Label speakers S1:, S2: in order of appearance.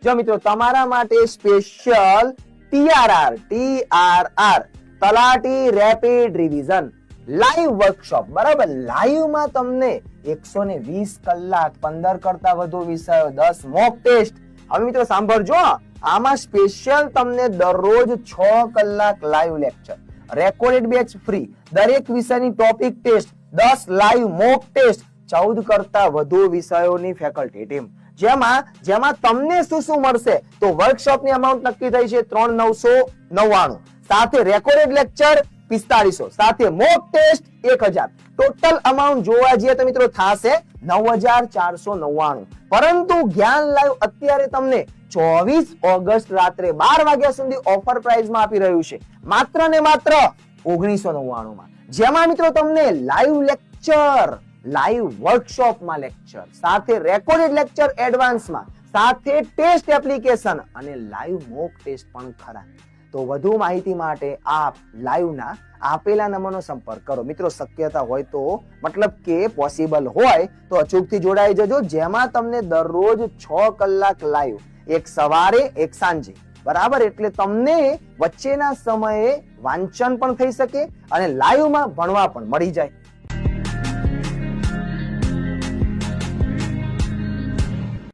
S1: જો મિત્રો તમારા માટે સ્પેશિયલ TRR તલાટી રેપિડ રિવિઝન લાઈવ વર્કશોપ, બરાબર. લાઈવમાં તમને 120 કલાક 15 કરતા વધુ વિષયો, 10 મોક ટેસ્ટ. હવે મિત્રો સાંભળજો, આમાં સ્પેશિયલ તમને દરરોજ 6 કલાક live lecture, recorded batch free, દરેક વિષયની topic test, 10 live mock test, 14 કરતા વધુ વિષયોની ફેકલ્ટી ટીમ. જેમાં તમને શું મળશે? તો વર્કશોપની અમાઉન્ટ નક્કી થઈ છે 3,999, સાથે રેકોર્ડેડ લેક્ચર 4500, સાથે મોક ટેસ્ટ 1000. ટોટલ અમાઉન્ટ જોવા જઈએ તો મિત્રો થશે 9,499. પરંતુ જ્ઞાન લાઈવ અત્યારે તમને 24 ઓગસ્ટ રાત્રે 12 વાગ્યા સુધી ઓફર પ્રાઇસમાં આપી રહ્યું છે, માત્ર ને માત્ર 1999 માં. જેમાં મિત્રો તમને લાઈવ લેક્ચર, લાઈવ વર્કશોપમાં લેક્ચર, સાથે રેકોર્ડેડ લેક્ચર એડવાન્સમાં, સાથે ટેસ્ટ એપ્લિકેશન અને લાઈવ મોક ટેસ્ટ પણ ખરા. તો વધુ માહિતી માટે આપ લાઈવના આપેલા નંબરનો સંપર્ક કરો. મિત્રો શક્યતા હોય તો, મતલબ કે પોસિબલ હોય તો અચૂકથી જોડાઈ જજો, જેમાં તમને દરરોજ 6 કલાક લાઈવ, એક સવારે એક સાંજે, બરાબર. એટલે તમને વચ્ચેના સમયે વાંચન પણ થઈ શકે અને લાઈવમાં ભણવા પણ મળી જાય.